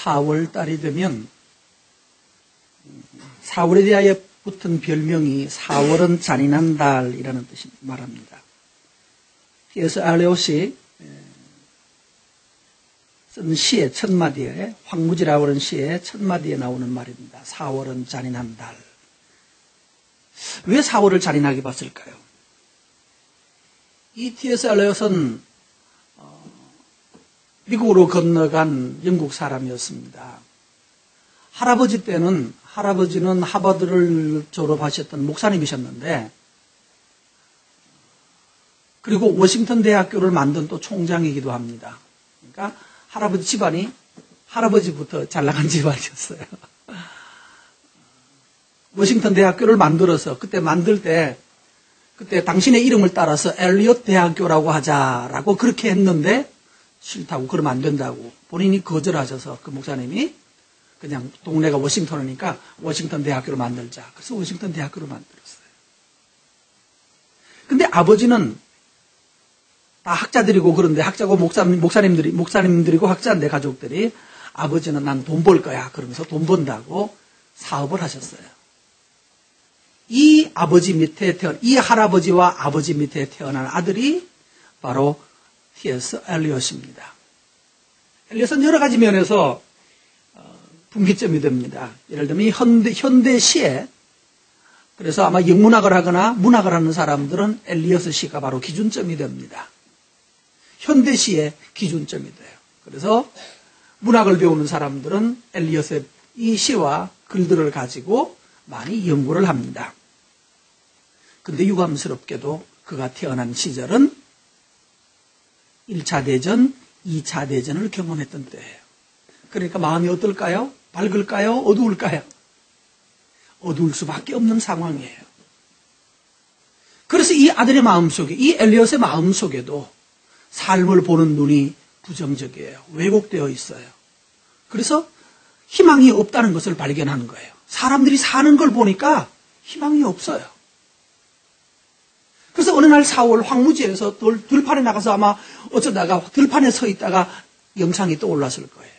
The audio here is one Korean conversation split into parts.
4월 달이 되면 4월에 대하여 붙은 별명이 4월은 잔인한 달이라는 뜻을 말합니다. T.S. 엘리엇이 쓴 시의 첫 마디에, 황무지라고 하는 시의 첫 마디에 나오는 말입니다. 4월은 잔인한 달. 왜 4월을 잔인하게 봤을까요? 이 T.S. 엘리엇은 미국으로 건너간 영국 사람이었습니다. 할아버지는 하버드를 졸업하셨던 목사님이셨는데, 그리고 워싱턴 대학교를 만든 또 총장이기도 합니다. 그러니까 할아버지 집안이 할아버지부터 잘 나간 집안이었어요. 워싱턴 대학교를 만들어서 그때 당신의 이름을 따라서 엘리엇 대학교라고 하자라고 그렇게 했는데 싫다고, 그러면 안 된다고 본인이 거절하셔서 그 목사님이 그냥 동네가 워싱턴이니까 워싱턴 대학교를 만들자. 그래서 워싱턴 대학교를 만들었어요. 근데 아버지는 다 학자들이고 그런데 학자고 목사님들이고 학자인데 가족들이 아버지는 난 돈 벌 거야 그러면서 돈 번다고 사업을 하셨어요. 이 할아버지와 아버지 밑에 태어난 아들이 바로 T.S. 엘리엇입니다. 엘리엇은 여러 가지 면에서 분기점이 됩니다. 예를 들면 현대 시에, 그래서 아마 영문학을 하거나 문학을 하는 사람들은 엘리엇의 시가 바로 기준점이 됩니다. 현대 시의 기준점이 돼요. 그래서 문학을 배우는 사람들은 엘리엇의 이 시와 글들을 가지고 많이 연구를 합니다. 근데 유감스럽게도 그가 태어난 시절은 1차 대전, 2차 대전을 경험했던 때예요. 그러니까 마음이 어떨까요? 밝을까요? 어두울까요? 어두울 수밖에 없는 상황이에요. 그래서 이 아들의 마음속에, 이 엘리엇의 마음속에도 삶을 보는 눈이 부정적이에요. 왜곡되어 있어요. 그래서 희망이 없다는 것을 발견하는 거예요. 사람들이 사는 걸 보니까 희망이 없어요. 그래서 어느 날 4월 황무지에서 들판에 나가서 아마 어쩌다가 들판에 서 있다가 영상이 떠올랐을 거예요.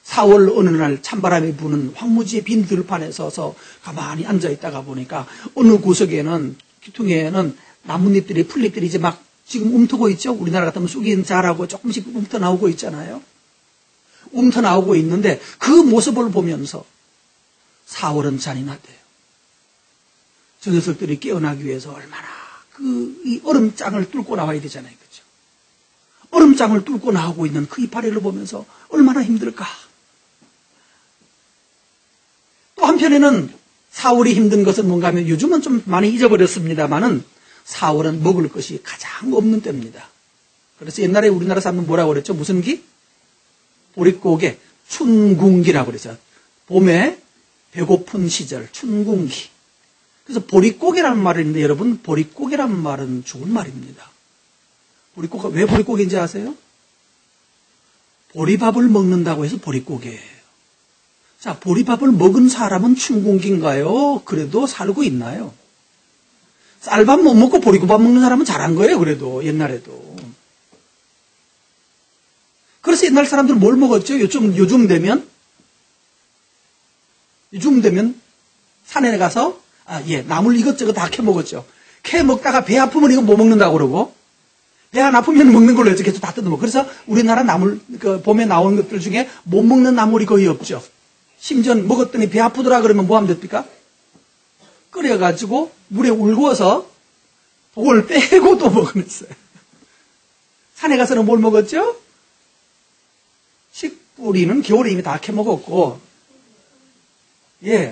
4월 어느 날 찬바람이 부는 황무지의 빈 들판에 서서 가만히 앉아 있다가 보니까 어느 구석에는 기퉁에는 나뭇잎들이 풀잎들이 이제 막 지금 움트고 있죠. 우리나라 같으면 쑥이 자라고 조금씩 움터 나오고 있잖아요. 움터 나오고 있는데 그 모습을 보면서 4월은 잔인하대요. 저 녀석들이 깨어나기 위해서 얼마나 이 얼음장을 뚫고 나와야 되잖아요. 그렇죠? 얼음장을 뚫고 나오고 있는 그 이파리를 보면서 얼마나 힘들까. 또 한편에는 4월이 힘든 것은 뭔가 하면 요즘은 좀 많이 잊어버렸습니다만은 4월은 먹을 것이 가장 없는 때입니다. 그래서 옛날에 우리나라 사람은 뭐라고 그랬죠? 무슨 기? 보릿고개, 춘궁기라고 그랬죠. 봄에 배고픈 시절, 춘궁기. 그래서 보릿고개라는 말이 있는데 여러분, 보릿고개라는 말은 좋은 말입니다. 보릿고개, 왜 보릿고개인지 아세요? 보리밥을 먹는다고 해서 보릿고개예요. 자, 보리밥을 먹은 사람은 춘궁기인가요? 그래도 살고 있나요? 쌀밥 못 먹고 보리밥 먹는 사람은 잘한 거예요, 그래도, 옛날에도. 그래서 옛날 사람들은 뭘 먹었죠? 요즘 되면 산에 가서, 나물 이것저것 다 캐 먹었죠. 캐 먹다가 배 아프면 이거 뭐 먹는다고 그러고, 배 안 아프면 먹는 걸로 해서 계속 다 뜯어먹고. 그래서 우리나라 나물, 봄에 나온 것들 중에 못 먹는 나물이 거의 없죠. 심지어 먹었더니 배 아프더라 그러면 뭐 하면 됩니까? 끓여가지고 물에 울고서 그걸 빼고 또 먹었어요. 산에 가서는 뭘 먹었죠? 식뿌리는 겨울에 이미 다 캐먹었고,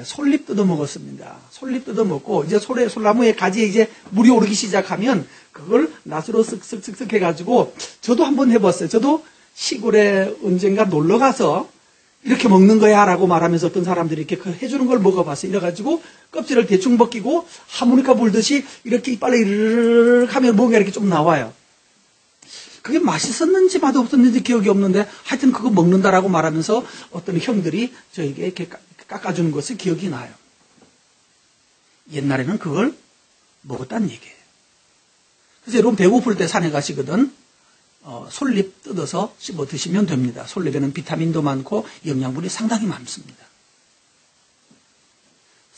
솔잎 뜯어 먹었습니다. 솔잎 뜯어 먹고, 이제 솔나무의 가지에 이제 물이 오르기 시작하면 그걸 낫으로 쓱쓱쓱쓱 해가지고, 저도 한번 해봤어요. 저도 시골에 언젠가 놀러 가서 이렇게 먹는 거야 라고 말하면서 어떤 사람들이 이렇게 해주는 걸 먹어봤어요. 이래가지고 껍질을 대충 벗기고 하모니카 불듯이 이렇게 이빨에 이르르르 하면 뭔가 이렇게 좀 나와요. 그게 맛있었는지 맛없었는지 기억이 없는데 하여튼 그거 먹는다라고 말하면서 어떤 형들이 저에게 이렇게 깎아주는 것을 기억이 나요. 옛날에는 그걸 먹었다는 얘기예요. 그래서 여러분 배고플 때 산에 가시거든 솔잎 뜯어서 씹어 드시면 됩니다. 솔잎에는 비타민도 많고 영양분이 상당히 많습니다.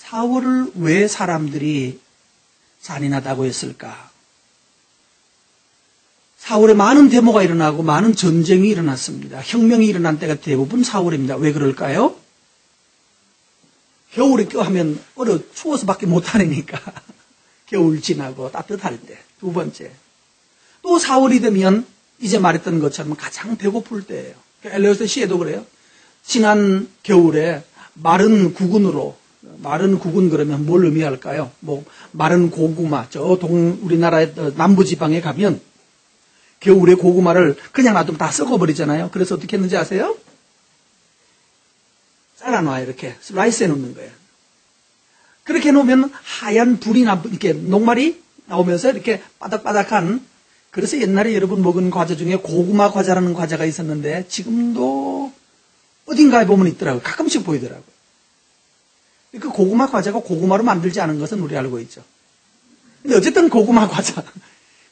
4월을 왜 사람들이 잔인하다고 했을까? 4월에 많은 데모가 일어나고 많은 전쟁이 일어났습니다. 혁명이 일어난 때가 대부분 4월입니다. 왜 그럴까요? 겨울에 껴하면 추워서밖에 못하니까 겨울 지나고 따뜻할 때. 두 번째, 또 4월이 되면 이제 말했던 것처럼 가장 배고플 때예요. 엘리어스 시에도 그래요. 지난 겨울에 마른 국은으로, 마른 국은 그러면 뭘 의미할까요? 마른 고구마, 우리나라의 남부지방에 가면 겨울에 고구마를 그냥 놔두면 다 썩어버리잖아요. 그래서 어떻게 했는지 아세요? 잘라놔요. 이렇게 슬라이스해 놓는 거예요. 그렇게 해놓으면 하얀 불이 이렇게 녹말이 나오면서 이렇게 바닥바닥한, 그래서 옛날에 여러분 먹은 과자 중에 고구마 과자라는 과자가 있었는데 지금도 어딘가에 보면 있더라고요. 가끔씩 보이더라고요. 그 고구마 과자가 고구마로 만들지 않은 것은 우리 알고 있죠. 근데 어쨌든 고구마 과자,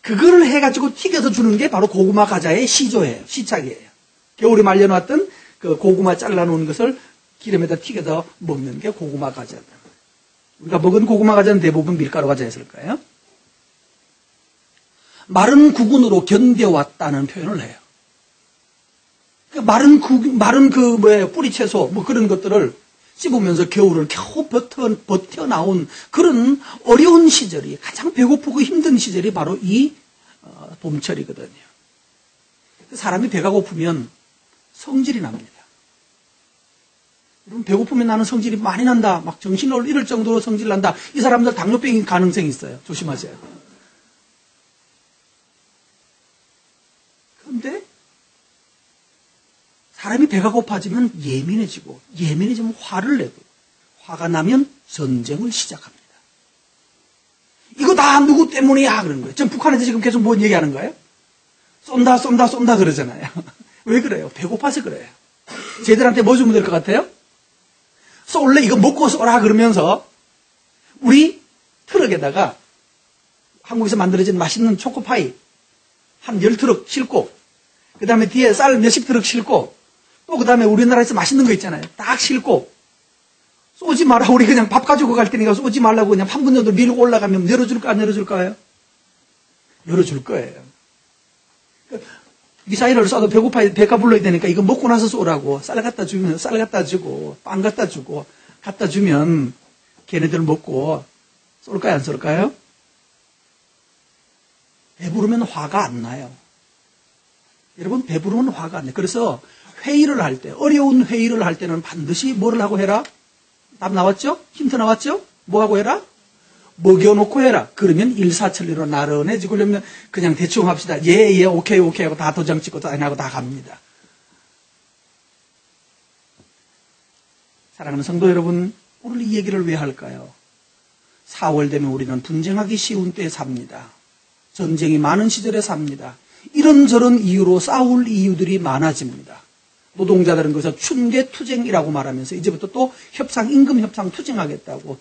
그거를 해가지고 튀겨서 주는 게 바로 고구마 과자의 시조예요. 시착이에요. 겨울에 말려놨던 그 고구마 잘라놓은 것을 기름에다 튀겨서 먹는 게 고구마 과자다. 우리가 먹은 고구마 과자는 대부분 밀가루 과자였을 거예요. 마른 국은으로 견뎌왔다는 표현을 해요. 마른 뿌리채소, 그런 것들을 씹으면서 겨울을 겨우 버텨나온 그런 어려운 시절이, 가장 배고프고 힘든 시절이 바로 이 봄철이거든요. 사람이 배가 고프면 성질이 납니다. 여러분, 배고프면 나는 성질이 많이 난다, 막 정신을 잃을 정도로 성질 난다, 이 사람들 당뇨병인 가능성이 있어요. 조심하세요. 그런데 사람이 배가 고파지면 예민해지면 화를 내고, 화가 나면 전쟁을 시작합니다. 이거 다 누구 때문이야? 그러는 거예요. 지금 북한에서 지금 계속 뭔 얘기하는 거예요? 쏜다 그러잖아요. 왜 그래요? 배고파서 그래요. 쟤들한테 뭐 주면 될 것 같아요? 쏠래? 이거 먹고 쏘라 그러면서 우리 트럭에다가 한국에서 만들어진 맛있는 초코파이 한 10트럭 싣고, 그 다음에 뒤에 쌀 몇십 트럭 싣고, 또 그 다음에 우리나라에서 맛있는 거 있잖아요. 딱 싣고, 쏘지 마라. 우리 그냥 밥 가지고 갈 테니까 쏘지 말라고 그냥 한 분 정도 밀고 올라가면 열어줄까, 안 열어줄까요? 열어줄 거예요. 미사일을 쏴도 배가 불러야 되니까 이거 먹고 나서 쏘라고. 쌀 갖다 주면 쌀 갖다 주고, 빵 갖다 주고, 갖다 주면 걔네들 먹고 쏠까요, 안 쏠까요? 배부르면 화가 안 나요. 여러분, 배부르면 화가 안 나요. 그래서 회의를 할 때, 어려운 회의를 할 때는 반드시 뭐를 하고 해라? 답 나왔죠? 힌트 나왔죠? 뭐 하고 해라? 먹여놓고 해라. 그러면 일사천리로 나른해지고, 그러면 그냥 대충 합시다. 예, 오케이 하고 다 도장 찍고 사인하고 다 갑니다. 사랑하는 성도 여러분, 오늘 이 얘기를 왜 할까요? 4월 되면 우리는 분쟁하기 쉬운 때에 삽니다. 전쟁이 많은 시절에 삽니다. 이런저런 이유로 싸울 이유들이 많아집니다. 노동자들은 그래서 춘계투쟁이라고 말하면서 이제부터 또 임금협상 투쟁하겠다고.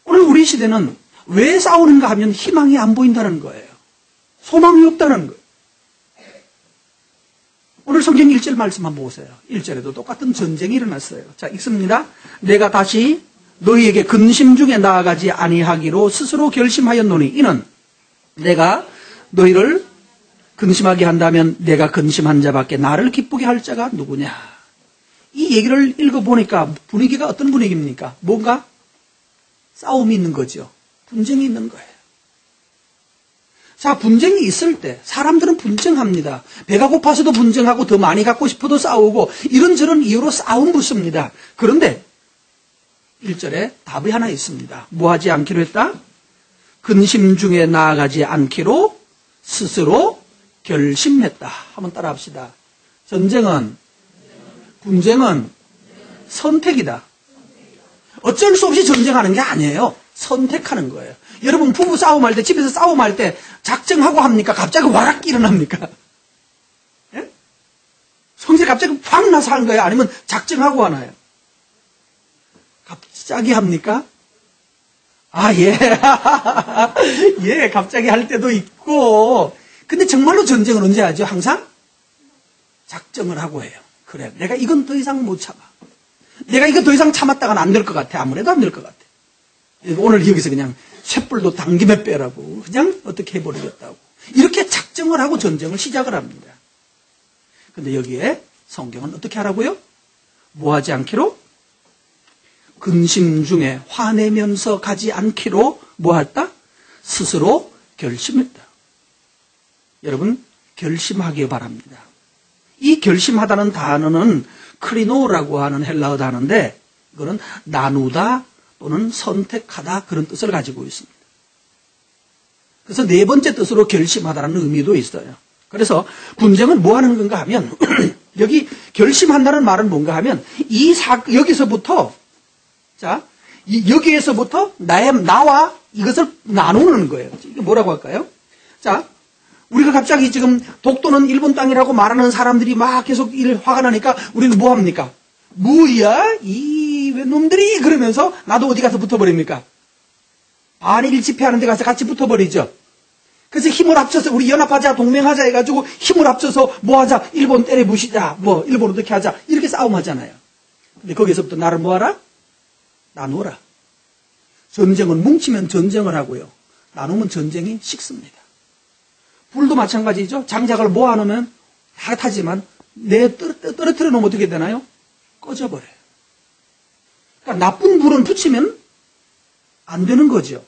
오늘 우리 시대는 왜 싸우는가 하면 희망이 안 보인다는 거예요. 소망이 없다는 거예요. 오늘 성경 1절 말씀 한번 보세요. 1절에도 똑같은 전쟁이 일어났어요. 자, 읽습니다. 내가 다시 너희에게 근심 중에 나아가지 아니하기로 스스로 결심하였노니 이는 내가 너희를 근심하게 한다면 내가 근심한 자밖에 나를 기쁘게 할 자가 누구냐. 이 얘기를 읽어보니까 분위기가 어떤 분위기입니까? 뭔가 싸움이 있는 거죠. 분쟁이 있는 거예요. 자, 분쟁이 있을 때 사람들은 분쟁합니다. 배가 고파서도 분쟁하고 더 많이 갖고 싶어도 싸우고 이런저런 이유로 싸움 붙습니다. 그런데 1절에 답이 하나 있습니다. 뭐 하지 않기로 했다? 근심 중에 나아가지 않기로 스스로 결심했다. 한번 따라 합시다. 분쟁은 선택이다. 어쩔 수 없이 전쟁하는 게 아니에요. 선택하는 거예요. 여러분, 부부 싸움할 때, 집에서 싸움할 때 작정하고 합니까? 갑자기 와락 일어납니까? 예? 성질이 갑자기 확 나서 하는 거예요? 아니면 작정하고 하나요? 갑자기 합니까? 아, 예. 예, 갑자기 할 때도 있고. 근데 정말로 전쟁을 언제 하죠? 항상 작정을 하고 해요. 그래, 내가 이건 더 이상 못 참아. 내가 이거 더 이상 참았다가는 안 될 것 같아. 아무래도 안 될 것 같아. 오늘 여기서 그냥 쇳불도 당김에 빼라고. 그냥 어떻게 해버리겠다고. 이렇게 작정을 하고 전쟁을 시작을 합니다. 근데 여기에 성경은 어떻게 하라고요? 뭐 하지 않기로? 근심 중에 화내면서 가지 않기로 뭐 했다? 스스로 결심했다. 여러분, 결심하기 바랍니다. 이 결심하다는 단어는 크리노라고 하는 헬라어 단어인데 이거는 나누다 또는 선택하다 그런 뜻을 가지고 있습니다. 그래서 네 번째 뜻으로 결심하다라는 의미도 있어요. 그래서 분쟁은 뭐 하는 건가 하면 여기 결심한다는 말은 뭔가 하면 여기서부터 자, 여기에서부터 나와 이것을 나누는 거예요. 이게 뭐라고 할까요? 자, 우리가 갑자기 지금 독도는 일본 땅이라고 말하는 사람들이 막 계속 화가 나니까 우리는 뭐 합니까? 뭐야? 이 놈들이 그러면서 나도 어디 가서 붙어버립니까? 반일 집회하는 데 가서 같이 붙어버리죠. 그래서 힘을 합쳐서 우리 연합하자 동맹하자 해가지고 힘을 합쳐서 뭐 하자 일본 때려 부시자 뭐 일본 어떻게 하자 이렇게 싸움하잖아요. 근데 거기서부터 나를 뭐하라? 나누어라. 전쟁은 뭉치면 전쟁을 하고요. 나누면 전쟁이 식습니다. 불도 마찬가지죠. 장작을 모아놓으면 다 타지만 떨어뜨려 놓으면 어떻게 되나요? 꺼져버려요. 그러니까 나쁜 불은 붙이면 안 되는 거죠.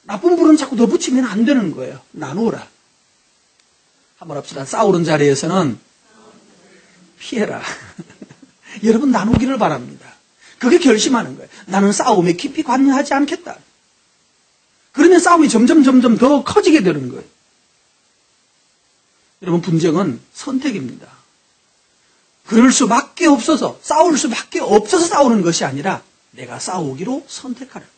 나쁜 불은 자꾸 더 붙이면 안 되는 거예요. 나누어라. 한번 합시다. 싸우는 자리에서는 피해라. 여러분 나누기를 바랍니다. 그게 결심하는 거예요. 나는 싸움에 깊이 관여하지 않겠다. 그러면 싸움이 점점 더 커지게 되는 거예요. 여러분 분쟁은 선택입니다. 그럴 수밖에 없어서 싸울 수밖에 없어서 싸우는 것이 아니라 내가 싸우기로 선택하는 거예요.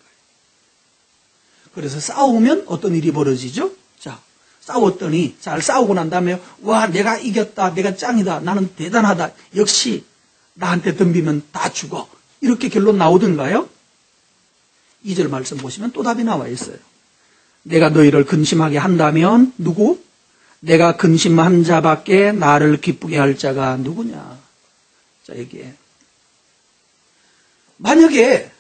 그래서 싸우면 어떤 일이 벌어지죠? 자, 싸웠더니 잘 싸우고 난 다음에 와 내가 이겼다. 내가 짱이다. 나는 대단하다. 역시 나한테 덤비면 다 죽어. 이렇게 결론 나오던가요? 2절 말씀 보시면 또 답이 나와 있어요. 내가 너희를 근심하게 한다면 누구? 내가 근심한 자밖에 나를 기쁘게 할 자가 누구냐? 자, 여기에. 만약에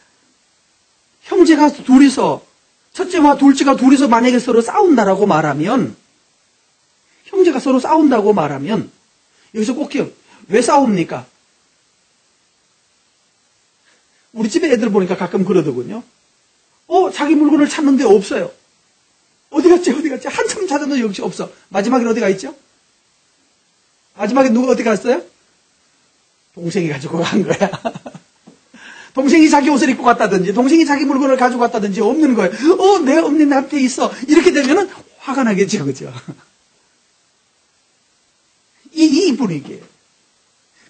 형제가 둘이서, 첫째와 둘째가 둘이서 만약에 서로 싸운다라고 말하면, 형제가 서로 싸운다고 말하면, 여기서 꼭 기억, 왜 싸웁니까? 우리 집에 애들 보니까 가끔 그러더군요. 자기 물건을 찾는데 없어요. 어디 갔지? 한참 찾았는데 역시 없어. 마지막엔 어디 가 있죠? 마지막에 누가 어디 갔어요? 동생이 가지고 간 거야. 동생이 자기 옷을 입고 갔다든지, 동생이 자기 물건을 가지고 갔다든지 없는 거예요. 내 없는 나한테 있어. 이렇게 되면은 화가 나겠죠, 그죠? 이 분위기예요.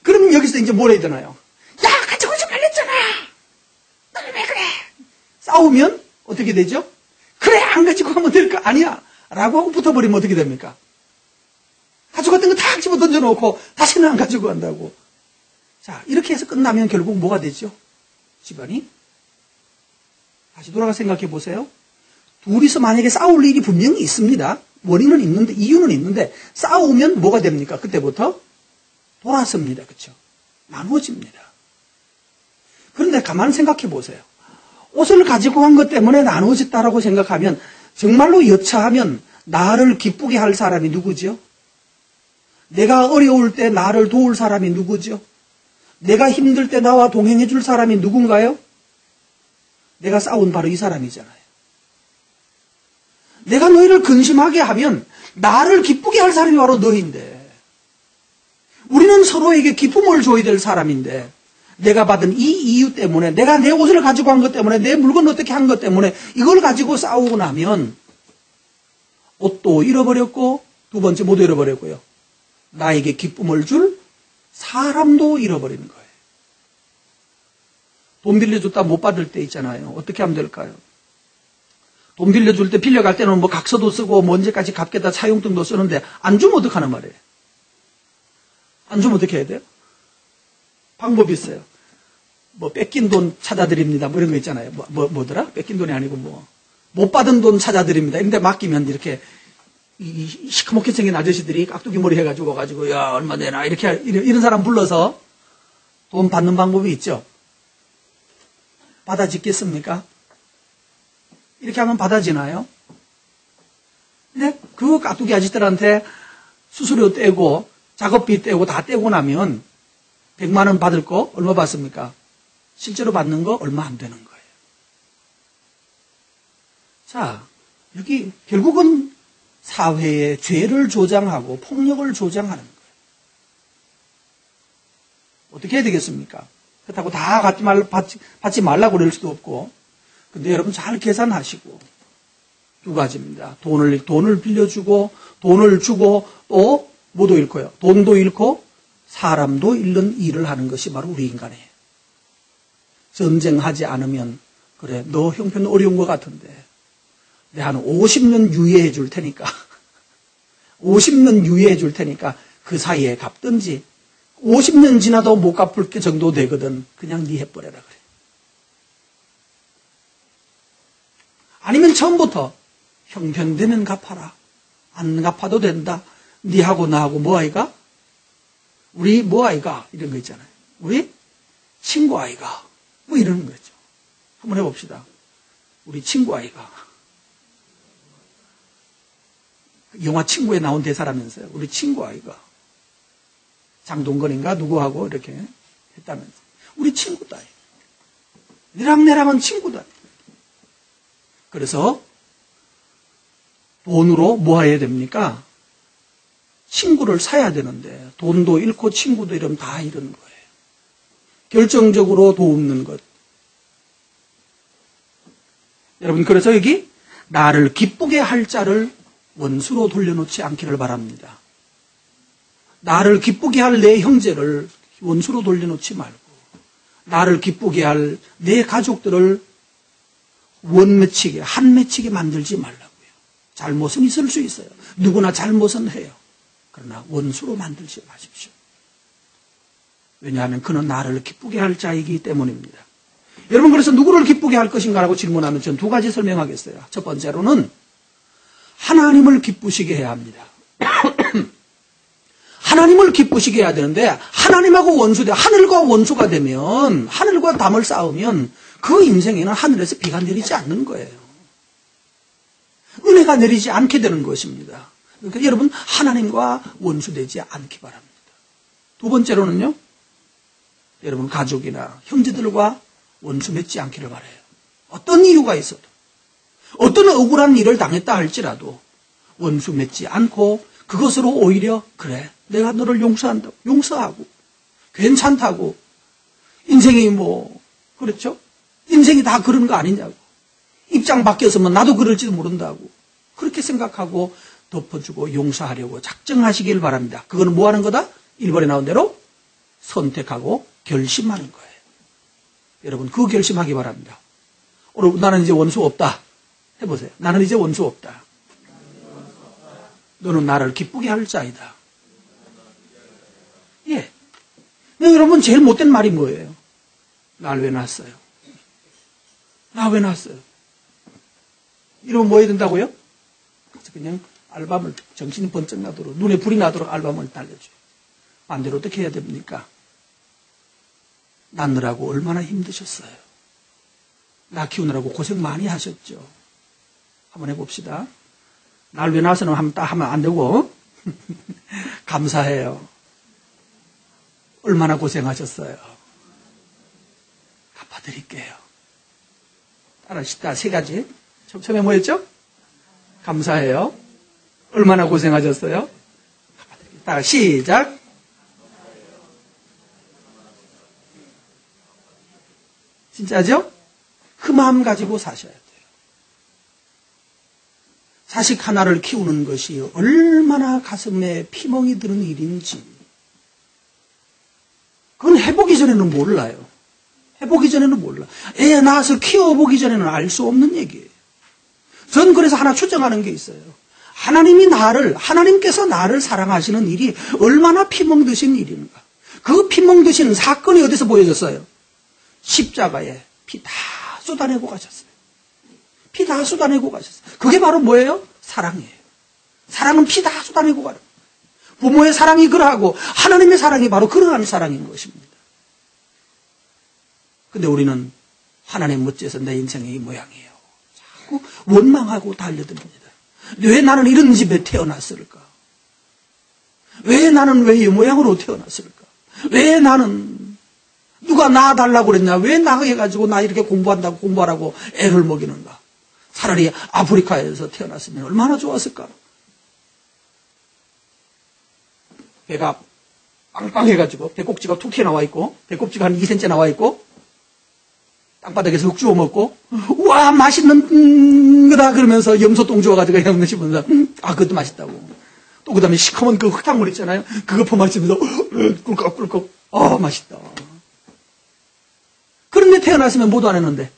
그럼 여기서 이제 뭘 해야 되나요? 야, 가지고 오지 말랬잖아! 너는 왜 그래? 싸우면 어떻게 되죠? 그래, 안 가지고 가면 될 거 아니야. 라고 하고 붙어버리면 어떻게 됩니까? 가져갔던 거 다 집어 던져놓고 다시는 안 가지고 간다고. 자, 이렇게 해서 끝나면 결국 뭐가 되죠? 집안이? 다시 돌아가 생각해 보세요. 둘이서 만약에 싸울 일이 분명히 있습니다. 원인은 있는데, 이유는 있는데, 싸우면 뭐가 됩니까? 그때부터? 돌아섭니다. 그렇죠? 나누어집니다. 그런데 가만히 생각해 보세요. 옷을 가지고 간 것 때문에 나누어졌다라고 생각하면 정말로 여차하면 나를 기쁘게 할 사람이 누구죠? 내가 어려울 때 나를 도울 사람이 누구죠? 내가 힘들 때 나와 동행해 줄 사람이 누군가요? 내가 싸운 바로 이 사람이잖아요. 내가 너희를 근심하게 하면 나를 기쁘게 할 사람이 바로 너희인데 우리는 서로에게 기쁨을 줘야 될 사람인데 내가 받은 이 이유 때문에, 내가 내 옷을 가지고 간 것 때문에, 내 물건을 어떻게 한 것 때문에 이걸 가지고 싸우고 나면 옷도 잃어버렸고 두 번째 모두 잃어버렸고요. 나에게 기쁨을 줄 사람도 잃어버리는 거예요. 돈 빌려줬다 못 받을 때 있잖아요. 어떻게 하면 될까요? 돈 빌려줄 때 빌려갈 때는 뭐 각서도 쓰고 뭐 언제까지 갚겠다 차용증도 쓰는데 안 주면 어떡하는 말이에요? 안 주면 어떻게 해야 돼요? 방법이 있어요. 뭐 뺏긴 돈 찾아드립니다. 뭐 이런 거 있잖아요. 뭐더라? 뺏긴 돈이 아니고 못 받은 돈 찾아드립니다. 이런데 맡기면 이렇게 이 시커멓게 생긴 아저씨들이 깍두기 머리 해가지고 야 얼마 되나 이런 사람 불러서 돈 받는 방법이 있죠. 받아짓겠습니까? 이렇게 하면 받아지나요? 근데 그 깍두기 아저씨들한테 수수료 떼고 작업비 떼고 다 떼고 나면 100만 원 받을 거 얼마 받습니까? 실제로 받는 거 얼마 안 되는 거예요. 자, 여기 결국은 사회에 죄를 조장하고 폭력을 조장하는 거예요. 어떻게 해야 되겠습니까? 그렇다고 다 받지 말라고 그럴 수도 없고. 근데 여러분 잘 계산하시고 두 가지입니다. 돈을 빌려주고 돈을 주고 또 뭐도 잃고요. 돈도 잃고 사람도 잃는 일을 하는 것이 바로 우리 인간이에요. 전쟁하지 않으면 그래 너 형편 어려운 것 같은데 내가 한 50년 유예해 줄 테니까 50년 유예해 줄 테니까 그 사이에 갚든지 50년 지나도 못 갚을 게 정도 되거든. 그냥 네 해버려라 그래. 아니면 처음부터 형편되면 갚아라. 안 갚아도 된다. 니하고 나하고 뭐 아이가? 우리 뭐 아이가? 이런 거 있잖아요. 우리 친구 아이가? 뭐 이러는 거죠. 한번 해봅시다. 우리 친구 아이가. 영화 친구에 나온 대사라면서요. 우리 친구 아이가. 장동건인가 누구하고 이렇게 했다면서. 우리 친구다. 너랑 내랑은 친구다. 그래서 돈으로 뭐 해야 됩니까? 친구를 사야 되는데 돈도 잃고 친구도 잃으면 다 잃은 거예요. 결정적으로 도움는 것. 여러분 그래서 여기 나를 기쁘게 할 자를 원수로 돌려놓지 않기를 바랍니다. 나를 기쁘게 할 내 형제를 원수로 돌려놓지 말고 나를 기쁘게 할 내 가족들을 원맺히게 한맺히게 만들지 말라고요. 잘못은 있을 수 있어요. 누구나 잘못은 해요. 그러나 원수로 만들지 마십시오. 왜냐하면 그는 나를 기쁘게 할 자이기 때문입니다. 여러분 그래서 누구를 기쁘게 할 것인가라고 질문하면 저는 두 가지 설명하겠어요. 첫 번째로는 하나님을 기쁘시게 해야 합니다. 하나님을 기쁘시게 해야 되는데 하나님하고 하늘과 원수가 되면 하늘과 담을 쌓으면 그 인생에는 하늘에서 비가 내리지 않는 거예요. 은혜가 내리지 않게 되는 것입니다. 그러니까 여러분 하나님과 원수되지 않기 바랍니다. 두 번째로는요. 여러분 가족이나 형제들과 원수 맺지 않기를 바라요. 어떤 이유가 있어도 어떤 억울한 일을 당했다 할지라도 원수 맺지 않고 그것으로 오히려 그래 내가 너를 용서한다고 용서하고 괜찮다고 인생이 그렇죠? 인생이 다 그런 거 아니냐고 입장 바뀌었으면 나도 그럴지도 모른다고 그렇게 생각하고 덮어주고 용서하려고 작정하시길 바랍니다. 그거는 뭐 하는 거다? 1번에 나온 대로 선택하고 결심하는 거예요. 여러분 그 결심하기 바랍니다. 오늘 나는 이제 원수 없다. 해보세요. 나는 이제 원수 없다. 너는 나를 기쁘게 할 자이다. 예. 근데 여러분 제일 못된 말이 뭐예요? 날 왜 낳았어요? 나 왜 낳았어요? 이러면 뭐 해야 된다고요? 그냥 알밤을 정신이 번쩍 나도록 눈에 불이 나도록 알밤을 달려줘요. 반대로 어떻게 해야 됩니까? 낳느라고 얼마나 힘드셨어요. 나 키우느라고 고생 많이 하셨죠. 한번 해봅시다. 날 왜 낳아서는 하면 안 되고 감사해요. 얼마나 고생하셨어요. 갚아드릴게요. 따라하시다 세 가지. 처음에 뭐였죠? 감사해요. 얼마나 고생하셨어요? 다 시작. 진짜죠? 그 마음 가지고 사셔야 돼요. 자식 하나를 키우는 것이 얼마나 가슴에 피멍이 드는 일인지 그건 해보기 전에는 몰라요. 해보기 전에는 몰라. 애 낳아서 키워보기 전에는 알 수 없는 얘기예요. 전 그래서 하나 추정하는 게 있어요. 하나님께서 나를 사랑하시는 일이 얼마나 피멍 드신 일인가. 그 피멍 드시는 사건이 어디서 보여졌어요? 십자가에 피 다 쏟아내고 가셨어요. 피 다 쏟아내고 가셨어요. 그게 바로 뭐예요? 사랑이에요. 사랑은 피 다 쏟아내고 가는 거예요. 부모의 사랑이 그러하고 하나님의 사랑이 바로 그러한 사랑인 것입니다. 근데 우리는 하나님 어째서 내 인생의 이 모양이에요. 자꾸 원망하고 달려듭니다. 왜 나는 이런 집에 태어났을까? 왜 나는 왜 이 모양으로 태어났을까? 왜 나는 누가 낳아달라고 그랬냐? 왜 낳아가지고 나 이렇게 공부한다고 공부하라고 애를 먹이는가? 차라리 아프리카에서 태어났으면 얼마나 좋았을까? 배가 빵빵해가지고 배꼽지가 툭 튀어나와 있고 배꼽지가 한 2cm 나와 있고 땅바닥에서 흙 주워 먹고 우와 맛있는 거다 그러면서 염소똥 주워가지고 그냥 씹으면서 그것도 맛있다고. 또 그 다음에 시커먼 그 흙탕물 있잖아요. 그거 퍼마시면서 꿀꺽꿀꺽 맛있다. 그런데 태어났으면 뭐도 안 했는데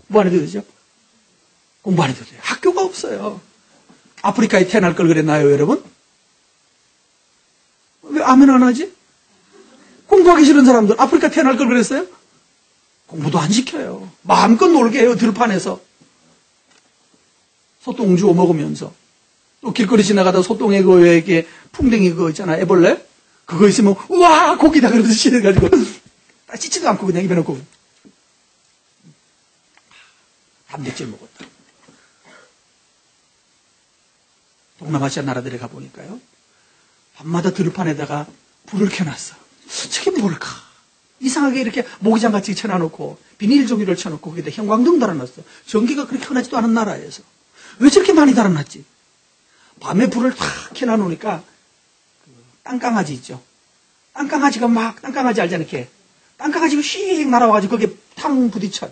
뭐 안 해도 되죠? 공부 안 해도 돼요. 학교가 없어요. 아프리카에 태어날 걸 그랬나요 여러분? 왜 아멘 안 하지? 공부하기 싫은 사람들 아프리카 태어날 걸 그랬어요? 공부도 안 시켜요. 마음껏 놀게 해요. 들판에서 소똥 주워 먹으면서. 또 길거리 지나가다 소똥에 그 왜 이렇게 풍뎅이 그거 있잖아 애벌레 그거 있으면 우와 고기다 그러면서 씻어가지고 씻지도 않고 그냥 입에 넣고 단백질 먹었다. 동남아시아 나라들에 가보니까요 밤마다 들판에다가 불을 켜놨어. 저게 뭘까? 이상하게 이렇게 모기장같이 쳐놔놓고 비닐 종이를 쳐놓고 거기다 형광등 달아놨어. 전기가 그렇게 흔하지도 않은 나라에서 왜 저렇게 많이 달아놨지? 밤에 불을 탁 켜놔놓으니까 땅강아지 있죠. 땅강아지가 막 땅강아지 알잖아 이렇게 땅강아지가 휙 날아와가지고 거기에 탕 부딪혀.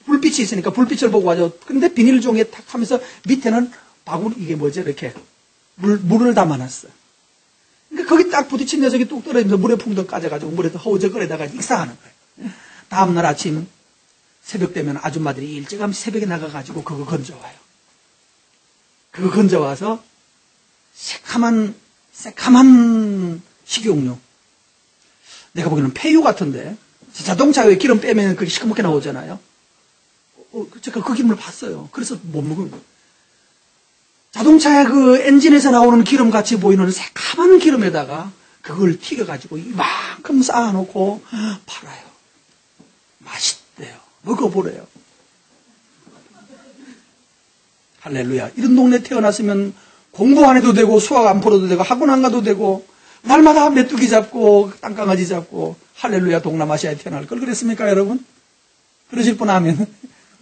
불빛이 있으니까 불빛을 보고 와죠. 근데 비닐 종이에 탁 하면서 밑에는 바구니 이게 뭐지 이렇게 물을 담아놨어. 그러니까 거기 딱 부딪힌 녀석이 뚝 떨어지면서 물에 풍덩 까져가지고 물에서 허우적거리다가 익사하는 거예요. 다음날 아침 새벽 되면 아줌마들이 일찌감치 새벽에 나가가지고 그거 건져와요. 그거 건져와서 새카만 식용유. 내가 보기에는 폐유 같은데 자동차에 기름 빼면 그게 시커멓게 나오잖아요. 제가 그 기름을 봤어요. 그래서 못 먹은 거예요. 자동차의 그 엔진에서 나오는 기름같이 보이는 새카만 기름에다가 그걸 튀겨가지고 이만큼 쌓아놓고 팔아요. 맛있대요. 먹어보래요. 할렐루야. 이런 동네 태어났으면 공부 안 해도 되고 수학 안 풀어도 되고 학원 안 가도 되고 날마다 메뚜기 잡고 땅강아지 잡고 할렐루야 동남아시아에 태어날 걸 그랬습니까 여러분? 그러실 분 하면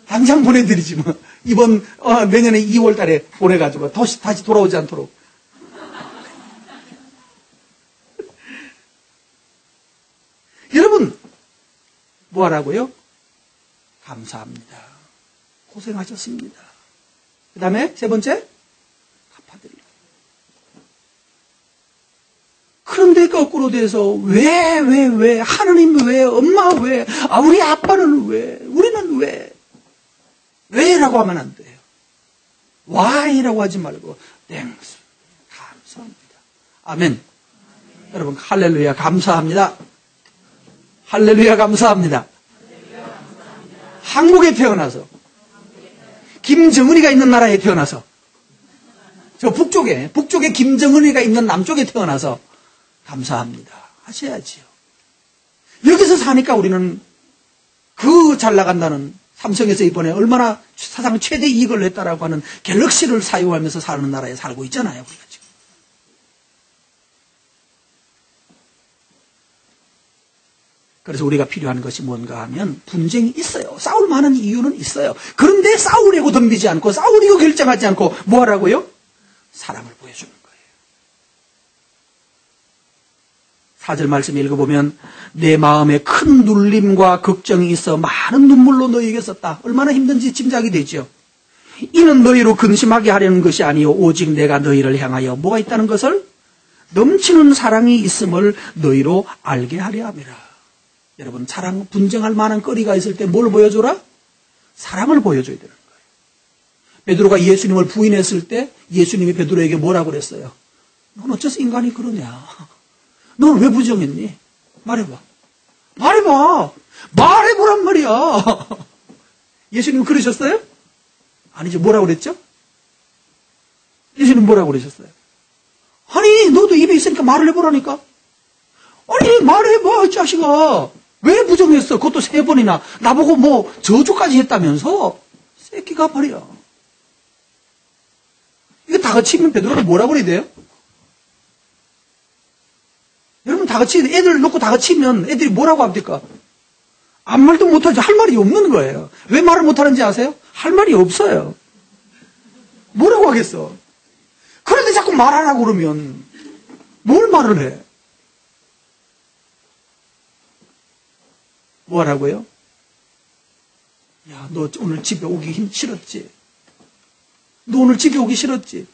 당장 보내드리지 뭐. 이번 내년에 2월 달에 보내가지고 다시 돌아오지 않도록. 여러분 뭐 하라고요? 감사합니다. 고생하셨습니다. 그 다음에 세 번째 갚아드리라. 그런데 거꾸로 돼서 왜 하나님 왜 엄마 왜 우리 아빠는 왜 우리는 왜라고 하면 안 돼요. why라고 하지 말고 thanks 감사합니다. 아멘. 여러분 할렐루야 감사합니다. 할렐루야 감사합니다. 한국에 태어나서 김정은이가 있는 나라에 태어나서 저 북쪽에 김정은이가 있는 남쪽에 태어나서 감사합니다 하셔야지요. 여기서 사니까 우리는 그 잘 나간다는 삼성에서 이번에 얼마나 사상 최대 이익을 냈다라고 하는 갤럭시를 사용하면서 사는 나라에 살고 있잖아요. 우리가 지금. 그래서 우리가 필요한 것이 뭔가 하면 분쟁이 있어요. 싸울 만한 이유는 있어요. 그런데 싸우려고 덤비지 않고 싸우려고 결정하지 않고 뭐 하라고요? 사랑을 보여주는 거예요. 4절 말씀 읽어보면 내 마음에 큰 눌림과 걱정이 있어 많은 눈물로 너희에게 썼다. 얼마나 힘든지 짐작이 되죠. 이는 너희로 근심하게 하려는 것이 아니요 오직 내가 너희를 향하여 뭐가 있다는 것을 넘치는 사랑이 있음을 너희로 알게 하려 함이라. 여러분 사랑 분쟁할 만한 거리가 있을 때 뭘 보여줘라? 사랑을 보여줘야 되는 거예요. 베드로가 예수님을 부인했을 때 예수님이 베드로에게 뭐라고 그랬어요? 넌 어째서 인간이 그러냐? 넌 왜 부정했니? 말해봐. 말해봐. 말해보란 말이야. 예수님 그러셨어요? 아니죠. 뭐라고 그랬죠? 예수님 뭐라고 그러셨어요? 아니, 너도 입에 있으니까 말을 해보라니까. 아니, 말해봐, 이 자식아. 왜 부정했어? 그것도 3번이나. 나보고 뭐 저주까지 했다면서? 새끼가 말이야. 이거 다 같이 있면 베드로가 뭐라고 그래야 돼요? 여러분 다 같이 애들 놓고 다 같이 있면 애들이 뭐라고 합니까? 아무 말도 못하지. 할 말이 없는 거예요. 왜 말을 못하는지 아세요? 할 말이 없어요. 뭐라고 하겠어? 그런데 자꾸 말하라고 그러면 뭘 말을 해? 뭐 하라고요? 야, 너 오늘 집에 오기 싫었지? 너 오늘 집에 오기 싫었지?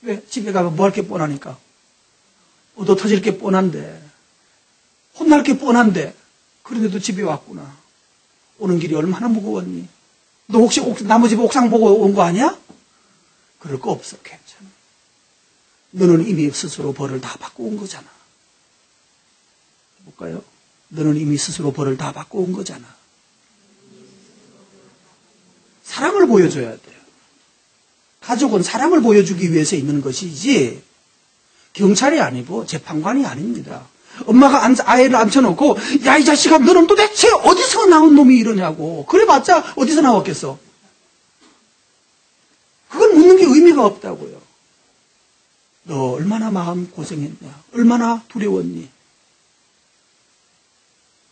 왜? 집에 가면 뭐 할 게 뻔하니까. 얻어 터질 게 뻔한데. 혼날 게 뻔한데. 그런데도 집에 왔구나. 오는 길이 얼마나 무거웠니? 너 혹시 나무 집 옥상 보고 온 거 아니야? 그럴 거 없어. 괜찮아. 너는 이미 스스로 벌을 다 받고 온 거잖아. 볼까요? 너는 이미 스스로 벌을 다 받고 온 거잖아. 사랑을 보여줘야 돼요. 가족은 사랑을 보여주기 위해서 있는 것이지 경찰이 아니고 재판관이 아닙니다. 엄마가 아이를 앉혀놓고 야, 이 자식아 너는 도대체 어디서 나온 놈이 이러냐고. 그래봤자 어디서 나왔겠어. 그건 묻는 게 의미가 없다고요. 너 얼마나 마음 고생했냐. 얼마나 두려웠니.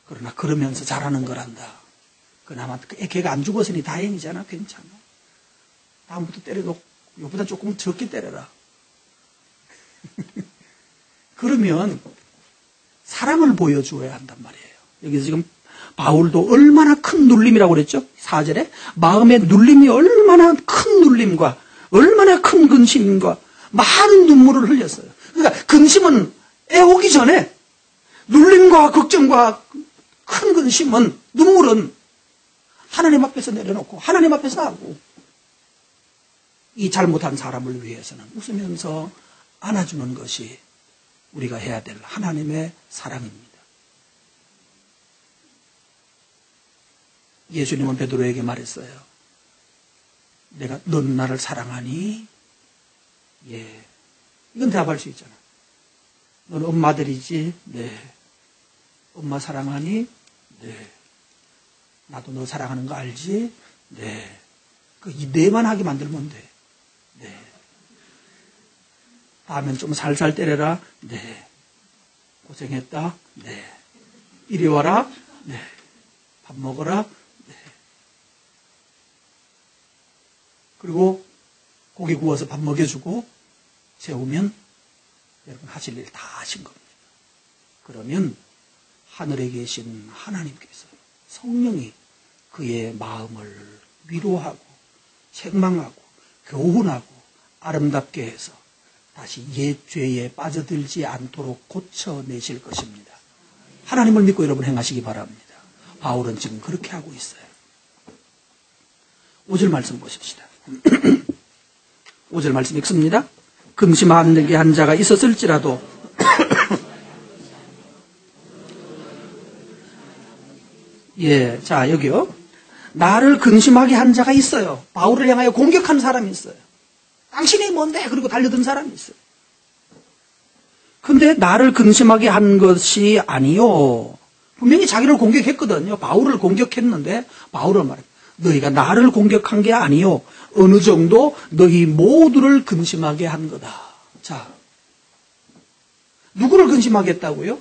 그러나 그러면서 잘하는 거란다. 그나마 걔가 안 죽었으니 다행이잖아. 괜찮아. 다음부터 때려도 이보다 조금 적게 때려라. 그러면 사랑을 보여주어야 한단 말이에요. 여기서 지금 바울도 얼마나 큰 눌림이라고 그랬죠? 4절에 마음의 눌림이 얼마나 큰 눌림과 얼마나 큰 근심과 많은 눈물을 흘렸어요. 그러니까 근심은 애오기 전에 눌림과 걱정과 큰 근심은 눈물은 하나님 앞에서 내려놓고 하나님 앞에서 하고 이 잘못한 사람을 위해서는 웃으면서 안아주는 것이 우리가 해야 될 하나님의 사랑입니다. 예수님은 베드로에게 말했어요. 넌 나를 사랑하니? 예. 이건 대답할 수 있잖아. 넌 엄마들이지? 네. 엄마 사랑하니? 네. 나도 너 사랑하는 거 알지? 네. 이 네만 하게 만들면 돼. 네. 다음엔 좀 살살 때려라. 네. 고생했다. 네. 이리 와라. 네. 밥 먹어라. 네. 그리고 고기 구워서 밥 먹여주고 재우면 여러분 하실 일 다 하신 겁니다. 그러면 하늘에 계신 하나님께서 성령이 그의 마음을 위로하고 책망하고 교훈하고 아름답게 해서 다시 옛 죄에 빠져들지 않도록 고쳐내실 것입니다. 하나님을 믿고 여러분 행하시기 바랍니다. 바울은 지금 그렇게 하고 있어요. 5절 말씀 보십시다. 5절 말씀 읽습니다. 금심하게 한 자가 있었을지라도 예, 자 여기요. 나를 근심하게 한 자가 있어요. 바울을 향하여 공격한 사람이 있어요. 당신이 뭔데? 그리고 달려든 사람이 있어요. 근데 나를 근심하게 한 것이 아니요. 분명히 자기를 공격했거든요. 바울을 공격했는데 바울은 말해요. 너희가 나를 공격한 게 아니요. 어느 정도 너희 모두를 근심하게 한 거다. 자, 누구를 근심하겠다고요?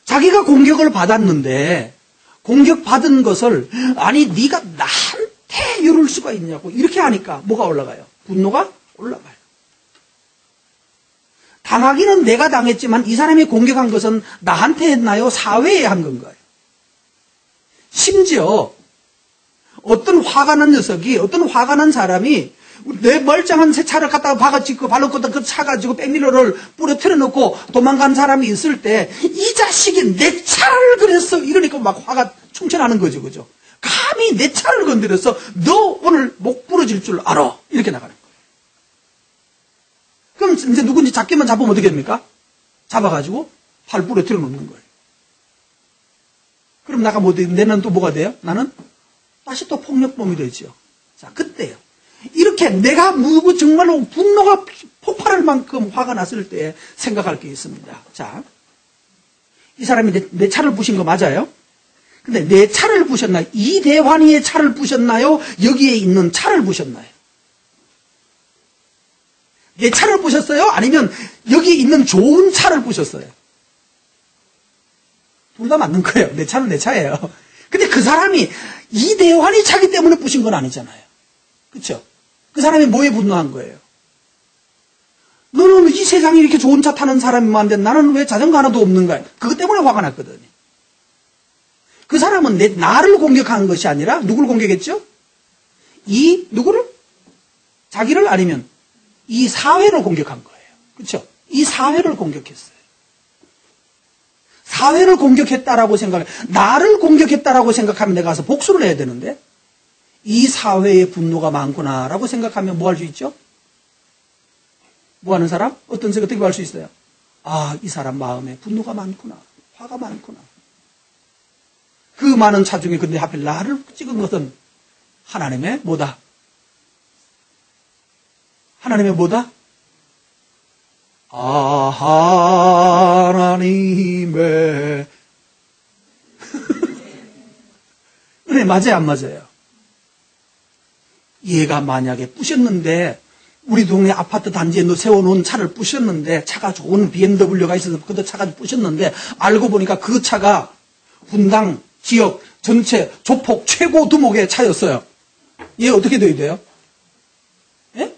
자기가 공격을 받았는데 공격받은 것을 아니 네가 나한테 이럴 수가 있냐고 이렇게 하니까 뭐가 올라가요? 분노가 올라가요. 당하기는 내가 당했지만 이 사람이 공격한 것은 나한테 했나요? 사회에 한 건가요? 심지어 어떤 화가 난 녀석이 어떤 화가 난 사람이 내 멀쩡한 새 차를 갖다가 박아찍고 발로 걷다 그 차 가지고 백미러를 부러뜨려 놓고 도망간 사람이 있을 때 이 자식이 내 차를 그랬어 이러니까 막 화가 충천하는 거죠. 그죠? 감히 내 차를 건드려서 너 오늘 목 부러질 줄 알아 이렇게 나가는 거예요. 그럼 이제 누군지 잡기만 잡으면 어떻게 됩니까? 잡아가지고 팔 부러뜨려 놓는 거예요. 그럼 나가 못 돼. 내는 또 뭐가 돼요? 나는 다시 또 폭력범이 되죠. 자, 그때요. 이렇게 내가 정말로 분노가 폭발할 만큼 화가 났을 때 생각할 게 있습니다. 자, 이 사람이 내 차를 부신 거 맞아요? 근데 내 차를 부셨나요? 이대환이의 차를 부셨나요? 여기에 있는 차를 부셨나요? 내 차를 부셨어요? 아니면 여기에 있는 좋은 차를 부셨어요? 둘 다 맞는 거예요. 내 차는 내 차예요. 근데 그 사람이 이대환이 차기 때문에 부신 건 아니잖아요. 그렇죠? 그 사람이 뭐에 분노한 거예요? 너는 이 세상에 이렇게 좋은 차 타는 사람이 많은데 나는 왜 자전거 하나도 없는 거야? 그것 때문에 화가 났거든요. 그 사람은 나를 공격한 것이 아니라 누구를 공격했죠? 누구를? 자기를 아니면 이 사회를 공격한 거예요. 그렇죠? 이 사회를 공격했어요. 사회를 공격했다라고 나를 공격했다라고 생각하면 내가 가서 복수를 해야 되는데 이 사회에 분노가 많구나라고 생각하면 뭐 할 수 있죠? 뭐 하는 사람? 어떻게 할 수 있어요? 아, 이 사람 마음에 분노가 많구나. 화가 많구나. 그 많은 차 중에 근데 하필 나를 찍은 것은 하나님의 뭐다? 하나님의 뭐다? 하나님의 은혜 맞아요, 안 맞아요? 얘가 만약에 부셨는데 우리 동네 아파트 단지에 세워놓은 차를 부셨는데 차가 좋은 BMW가 있어서 그 차가 부셨는데 알고 보니까 그 차가 분당 지역 전체 조폭 최고 두목의 차였어요. 얘 어떻게 돼야 돼요? 예?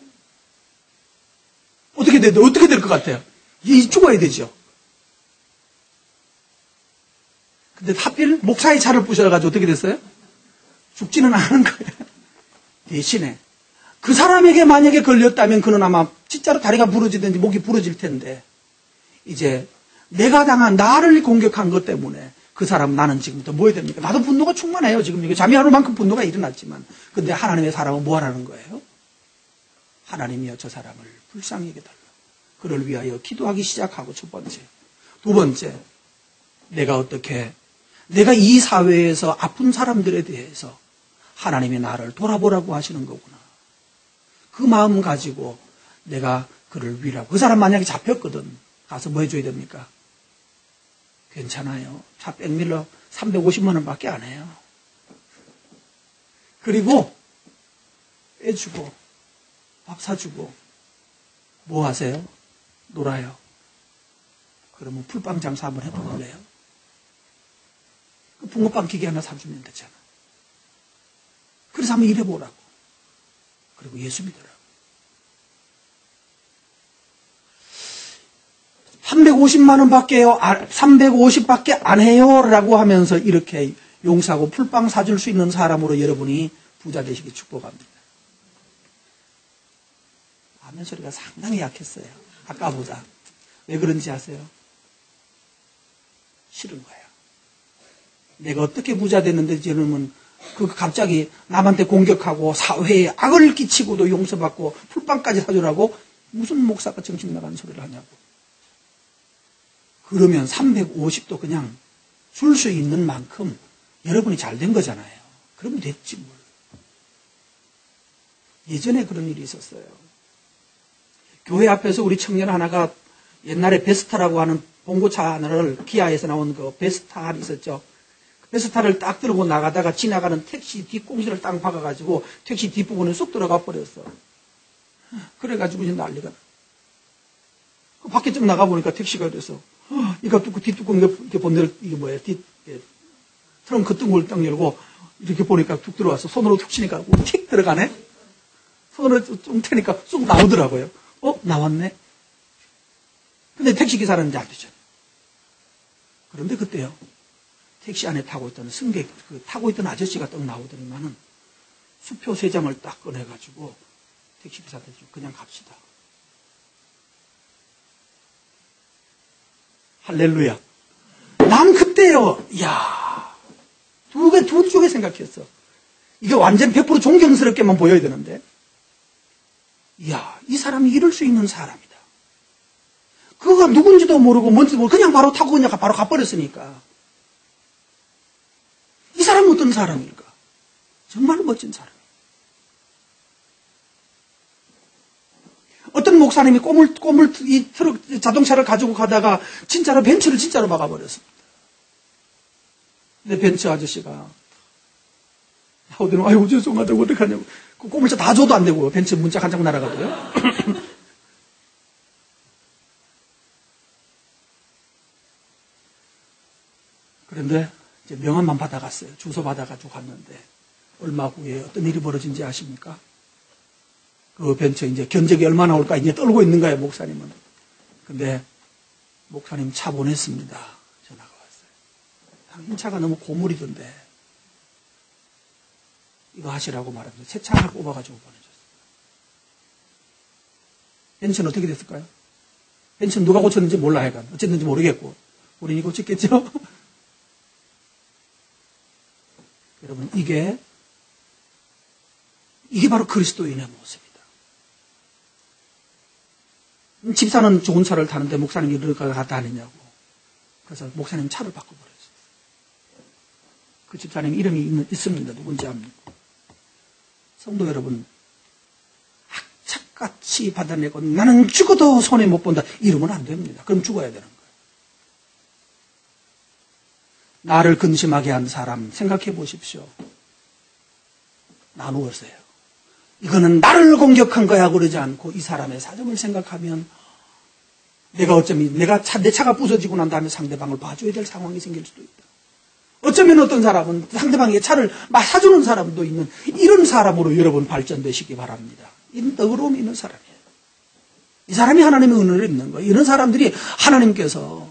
어떻게 될 것 같아요? 얘 죽어야 되죠. 근데 하필 목사의 차를 부셔가지고 어떻게 됐어요? 죽지는 않은 거예요. 대신에 그 사람에게 만약에 걸렸다면 그는 아마 진짜로 다리가 부러지든지 목이 부러질 텐데 이제 내가 당한 나를 공격한 것 때문에 그 사람 나는 지금부터 뭐 해야 됩니까? 나도 분노가 충만해요. 지금 이게 잠이 안 올 만큼 분노가 일어났지만 근데 하나님의 사람은 뭐 하라는 거예요? 하나님이여 저 사람을 불쌍히 여겨달라. 그를 위하여 기도하기 시작하고 첫 번째. 두 번째, 내가 이 사회에서 아픈 사람들에 대해서 하나님이 나를 돌아보라고 하시는 거구나. 그 마음 가지고 내가 그를 위라고. 그 사람 만약에 잡혔거든. 가서 뭐 해줘야 됩니까? 괜찮아요. 차 백밀러 350만 원밖에 안 해요. 그리고 빼주고 밥 사주고 뭐 하세요? 놀아요. 그러면 풀빵 장사 한번 해볼래요? 그 붕어빵 기계 하나 사주면 되잖아. 그래서 한번 일해보라고. 그리고 예수 믿으라고. 350만 원밖에요. 350밖에 안 해요. 라고 하면서 이렇게 용서하고 풀빵 사줄 수 있는 사람으로 여러분이 부자 되시기 축복합니다. 아멘 소리가 상당히 약했어요. 아까보다. 왜 그런지 아세요? 싫은 거예요. 내가 어떻게 부자 됐는데 저놈은 갑자기 남한테 공격하고 사회에 악을 끼치고도 용서받고 풀빵까지 사주라고 무슨 목사가 정신 나가는 소리를 하냐고. 그러면 350도 그냥 줄 수 있는 만큼 여러분이 잘 된 거잖아요. 그러면 됐지 뭘. 예전에 그런 일이 있었어요. 교회 앞에서 우리 청년 하나가 옛날에 베스타라고 하는 봉고차 하나를 기아에서 나온 그 베스타가 있었죠. 베스타를 딱 들고 나가다가 지나가는 택시 뒷공시를 딱 박아가지고 택시 뒷부분에 쑥 들어가 버렸어. 그래가지고 이제 난리가 나. 그 밖에 좀 나가보니까 택시가 이래서 이거 뒷뚜껑 이렇게 본네를 이게 뭐예요? 트렁크 뚜껑을 딱 열고 이렇게 보니까 툭 들어와서 손으로 툭 치니까 틱 들어가네. 손으로 좀 태니까 쑥 나오더라고요. 나왔네. 근데 택시기사는 이제 안 되잖아요. 그런데 그때요. 택시 안에 타고 있던 승객, 타고 있던 아저씨가 딱 나오더니만은 수표 3장을 딱 꺼내가지고 택시기사한테 그냥 갑시다. 할렐루야. 난 그때요. 이야. 둘 쪽에 생각했어. 이게 완전 100% 존경스럽게만 보여야 되는데. 이야, 이 사람이 이럴 수 있는 사람이다. 그거가 누군지도 모르고 뭔지도 모르고 그냥 바로 타고 그냥 바로 가버렸으니까. 사람일까? 정말 멋진 사람. 어떤 목사님이 이 트럭, 자동차를 가지고 가다가 진짜로 벤츠를 진짜로 막아버렸습니다. 근데 벤츠 아저씨가 나오더니 아이고 죄송하다고 어떡하냐고. 그 꼬물차 다 줘도 안 되고 벤츠 문짝 한 장 날아가고요. 그런데 이제 명함만 받아갔어요. 주소 받아가지고 갔는데 얼마 후에 어떤 일이 벌어진지 아십니까? 그 벤처 이제 견적이 얼마나 올까 이제 떨고 있는 거예요, 목사님은. 근데 목사님 차 보냈습니다. 전화가 왔어요. 당신 차가 너무 고물이던데 이거 하시라고 말하면서 새 차를 뽑아가지고 보내줬어요. 벤처는 어떻게 됐을까요? 벤처는 누가 고쳤는지 몰라 해가 어쨌는지 모르겠고 우리는 고쳤겠죠? 여러분 이게 바로 그리스도인의 모습입니다. 집사는 좋은 차를 타는데 목사님이 이럴 거 갖다 하느냐고. 그래서 목사님 차를 바꿔버렸어요. 그 집사님 이름이 있습니다. 누군지 압니까? 성도 여러분, 악착같이 받아내고 나는 죽어도 손해 못 본다. 이러면 안 됩니다. 그럼 죽어야 되는 거예요. 나를 근심하게 한 사람 생각해 보십시오. 나누었어요. 이거는 나를 공격한 거야 그러지 않고 이 사람의 사정을 생각하면 내가 어쩌면 내 차가 부서지고 난 다음에 상대방을 봐줘야 될 상황이 생길 수도 있다. 어쩌면 어떤 사람은 상대방에게 차를 막 사주는 사람도 있는 이런 사람으로 여러분 발전되시기 바랍니다. 이런 너그러움이 있는 사람이에요. 이 사람이 하나님의 은혜를 입는 거예요. 이런 사람들이 하나님께서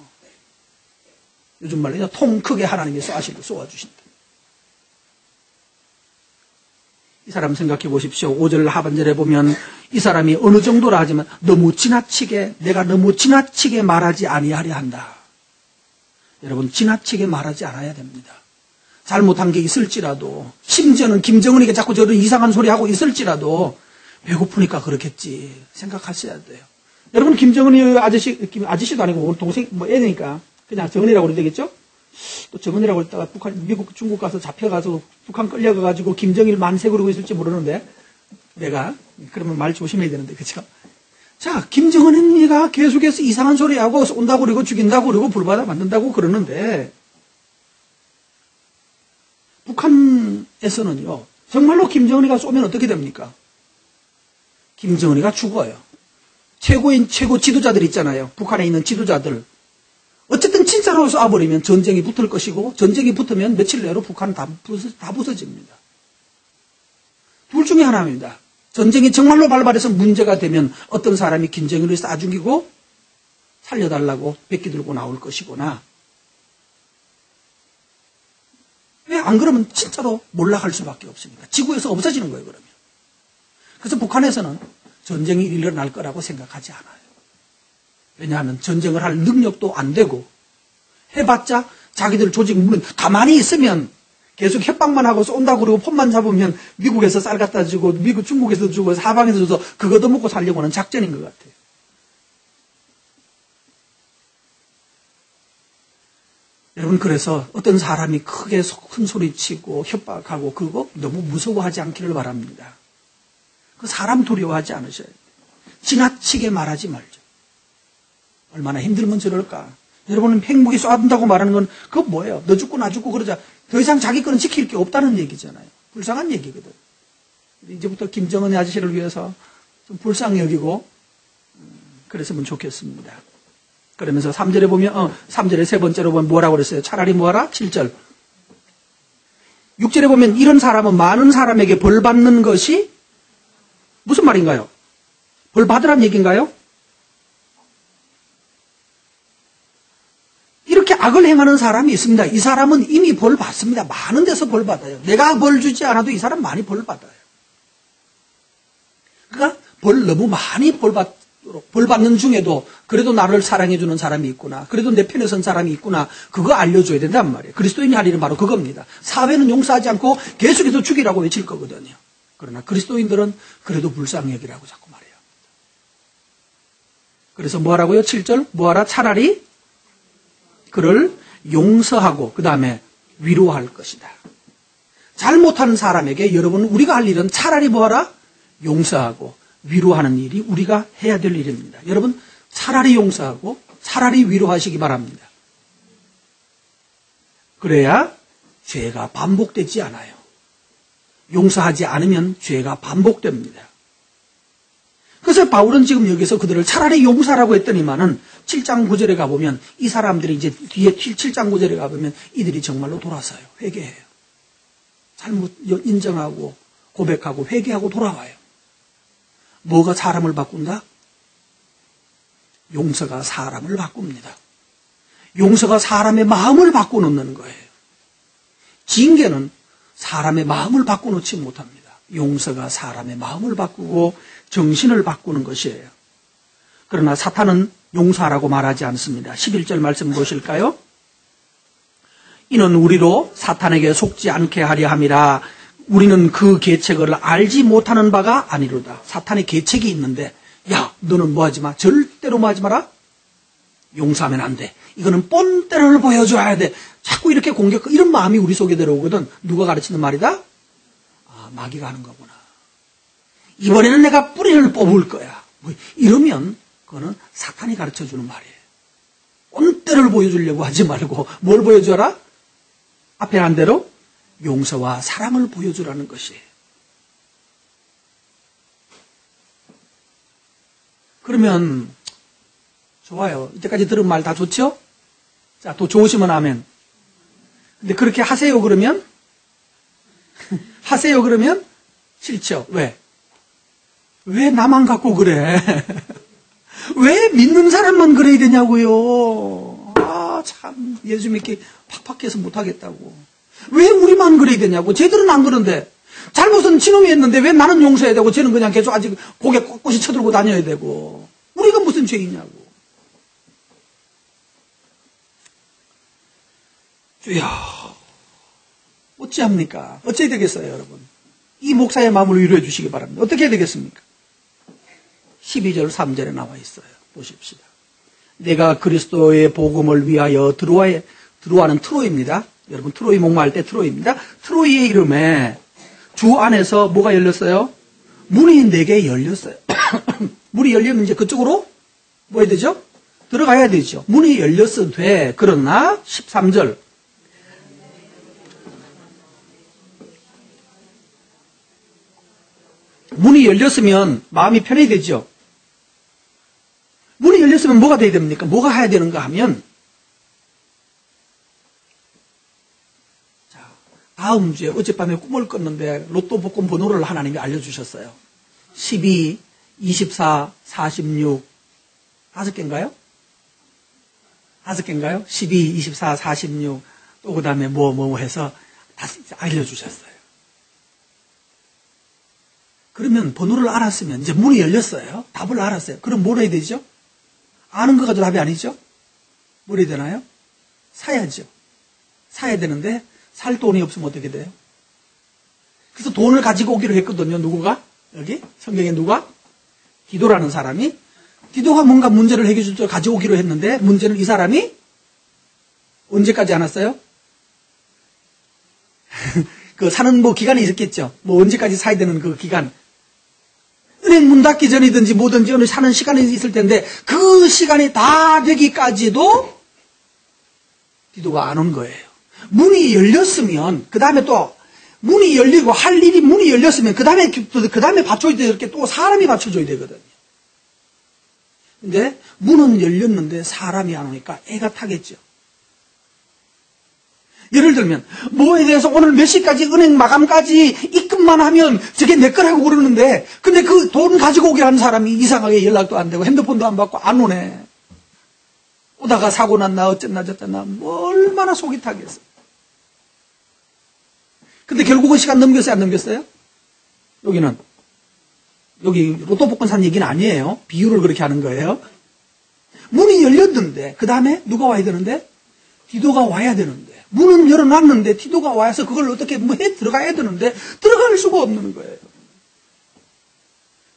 요즘 말로 통 크게 하나님이 쏘아주신다. 이 사람 생각해 보십시오. 5절 하반절에 보면 이 사람이 어느 정도라 하지만 내가 너무 지나치게 말하지 아니하려 한다. 여러분 지나치게 말하지 않아야 됩니다. 잘못한 게 있을지라도 심지어는 김정은에게 자꾸 저런 이상한 소리 하고 있을지라도 배고프니까 그렇겠지 생각하셔야 돼요. 여러분 김정은이 아저씨도 아니고 오늘 동생 애니까 그냥 정은이라고 그래야 되겠죠? 또 정은이라고 했다가 미국, 중국 가서 잡혀가서 북한 끌려가가지고 김정일 만세 그러고 있을지 모르는데 내가 그러면 말 조심해야 되는데 그쵸? 자, 김정은이가 계속해서 이상한 소리하고 쏜다고 그러고 죽인다고 그러고 불받아 만든다고 그러는데 북한에서는요 정말로 김정은이가 쏘면 어떻게 됩니까? 김정은이가 죽어요. 최고 지도자들 있잖아요. 북한에 있는 지도자들. 어쨌든 진짜로 쏴버리면 전쟁이 붙을 것이고 전쟁이 붙으면 며칠 내로 북한은 다 부서집니다. 둘 중에 하나입니다. 전쟁이 정말로 발발해서 문제가 되면 어떤 사람이 김정일을 쏴 죽이고 살려달라고 백기 들고 나올 것이거나 왜 안 그러면 진짜로 몰락할 수밖에 없습니다. 지구에서 없어지는 거예요. 그러면. 그래서 북한에서는 전쟁이 일어날 거라고 생각하지 않아요. 왜냐하면 전쟁을 할 능력도 안 되고 해봤자 자기들 조직 물론 가만히 있으면 계속 협박만 하고 쏜다고 그러고 폰만 잡으면 미국에서 쌀 갖다 주고 중국에서 주고 사방에서 줘서 그것도 먹고 살려고 하는 작전인 것 같아요. 여러분 그래서 어떤 사람이 크게 큰 소리치고 협박하고 그거 너무 무서워하지 않기를 바랍니다. 그 사람 두려워하지 않으셔야 돼요. 지나치게 말하지 말죠. 얼마나 힘들면 저럴까. 여러분은 핵무기 쏴둔다고 말하는 건 그거 뭐예요? 너 죽고 나 죽고 그러자 더 이상 자기 거는 지킬 게 없다는 얘기잖아요. 불쌍한 얘기거든. 이제부터 김정은의 아저씨를 위해서 좀 불쌍히 여기고 그랬으면 좋겠습니다. 그러면서 3절에 보면 3절에 세 번째로 보면 뭐라고 그랬어요? 차라리 뭐하라? 7절. 6절에 보면 이런 사람은 많은 사람에게 벌 받는 것이 무슨 말인가요? 벌 받으란 얘기인가요? 이렇게 악을 행하는 사람이 있습니다. 이 사람은 이미 벌 받습니다. 많은 데서 벌 받아요. 내가 벌 주지 않아도 이 사람 많이 벌 받아요. 그러니까 너무 많이 벌 받는 중에도 그래도 나를 사랑해주는 사람이 있구나. 그래도 내 편에 선 사람이 있구나. 그거 알려줘야 된단 말이에요. 그리스도인이 할 일은 바로 그겁니다. 사회는 용서하지 않고 계속해서 죽이라고 외칠 거거든요. 그러나 그리스도인들은 그래도 불쌍히 여기라고 자꾸 말해요. 그래서 뭐하라고요? 7절 뭐하라? 차라리 그를 용서하고 그 다음에 위로할 것이다. 잘못하는 사람에게 여러분 우리가 할 일은 차라리 뭐하라? 용서하고 위로하는 일이 우리가 해야 될 일입니다. 여러분 차라리 용서하고 차라리 위로하시기 바랍니다. 그래야 죄가 반복되지 않아요. 용서하지 않으면 죄가 반복됩니다. 그래서 바울은 지금 여기서 그들을 차라리 용서라고 했더니만은 7장 9절에 가보면 이 사람들이 이제 뒤에 7장 9절에 가보면 이들이 정말로 돌아서요. 회개해요. 잘못 인정하고 고백하고 회개하고 돌아와요. 뭐가 사람을 바꾼다? 용서가 사람을 바꿉니다. 용서가 사람의 마음을 바꿔놓는 거예요. 징계는 사람의 마음을 바꿔놓지 못합니다. 용서가 사람의 마음을 바꾸고 정신을 바꾸는 것이에요. 그러나 사탄은 용서하라고 말하지 않습니다. 11절 말씀 보실까요? 이는 우리로 사탄에게 속지 않게 하려 함이라. 우리는 그 계책을 알지 못하는 바가 아니로다. 사탄의 계책이 있는데 야 너는 뭐하지 마. 절대로 뭐하지 마라. 용서하면 안 돼. 이거는 본때를 보여줘야 돼. 자꾸 이렇게 공격, 이런 마음이 우리 속에 들어오거든. 누가 가르치는 말이다? 아, 마귀가 하는 거구나. 이번에는 내가 뿌리를 뽑을 거야. 뭐 이러면 그거는 사탄이 가르쳐주는 말이에요. 본때를 보여주려고 하지 말고 뭘 보여줘라? 앞에 한 대로 용서와 사랑을 보여주라는 것이에요. 그러면 좋아요. 이때까지 들은 말 다 좋죠? 자, 또 좋으시면 아멘. 근데 그렇게 하세요 그러면? 하세요 그러면? 싫죠. 왜? 왜 나만 갖고 그래? 왜 믿는 사람만 그래야 되냐고요? 아, 참 예수 믿기 팍팍해서 못하겠다고. 왜 우리만 그래야 되냐고. 쟤들은 안 그런데. 잘못은 지놈이 했는데 왜 나는 용서해야 되고 쟤는 그냥 계속 아직 고개 꼿꼿이 쳐들고 다녀야 되고. 우리가 무슨 죄이냐고. 주야, 어찌합니까? 어찌해야 되겠어요, 여러분? 이 목사의 마음을 위로해 주시기 바랍니다. 어떻게 해야 되겠습니까? 12절 3절에 나와 있어요. 보십시다. 내가 그리스도의 복음을 위하여 드로아는 트로이입니다. 여러분 트로이 목마할 때 트로이입니다. 트로이의 이름에 주 안에서 뭐가 열렸어요? 문이 4개 열렸어요. 문이 열리면 이제 그쪽으로 뭐 해야 되죠? 들어가야 되죠. 문이 열렸어도 그러나 13절 문이 열렸으면 마음이 편해지죠. 문이 열렸으면 뭐가 돼야 됩니까? 뭐가 해야 되는가 하면 자, 다음 주에 어젯밤에 꿈을 꿨는데 로또 복권 번호를 하나님이 알려주셨어요. 12, 24, 46 5개인가요? 5개인가요? 12, 24, 46 또 그 다음에 뭐 해서 다 알려주셨어요. 그러면 번호를 알았으면 이제 문이 열렸어요. 답을 알았어요. 그럼 뭘 해야 되죠? 아는 거 가지고 답이 아니죠? 뭘 해야 되나요? 사야죠. 사야 되는데 살 돈이 없으면 어떻게 돼요? 그래서 돈을 가지고 오기로 했거든요. 누구가? 여기 성경에 누가? 디도라는 사람이 디도가 뭔가 문제를 해결해 줄 때 가져오기로 했는데 문제는 이 사람이 언제까지 안 왔어요? 그 사는 뭐 기간이 있었겠죠. 뭐 언제까지 사야 되는 그 기간. 은행 문 닫기 전이든지 뭐든지 어느 사는 시간이 있을 텐데 그 시간이 다 되기까지도 디도가 안 온 거예요. 문이 열렸으면 그 다음에 또 문이 열리고 할 일이 문이 열렸으면 그 다음에 받쳐줘야 돼. 이렇게 또 사람이 받쳐줘야 되거든요. 근데 문은 열렸는데 사람이 안 오니까 애가 타겠죠. 예를 들면 뭐에 대해서 오늘 몇 시까지 은행 마감까지 입금만 하면 저게 내 거라고 그러는데 근데 그 돈 가지고 오게 하는 사람이 이상하게 연락도 안 되고 핸드폰도 안 받고 안 오네. 오다가 사고 났나 어쨌나 저쨌나 얼마나 속이 타겠어. 근데 결국은 시간 넘겼어요 안 넘겼어요? 여기 로또 복권 산 얘기는 아니에요. 비유를 그렇게 하는 거예요. 문이 열렸는데 그 다음에 누가 와야 되는데? 디도가 와야 되는데 문은 열어놨는데 디도가 와서 그걸 어떻게 들어가야 되는데 들어갈 수가 없는 거예요.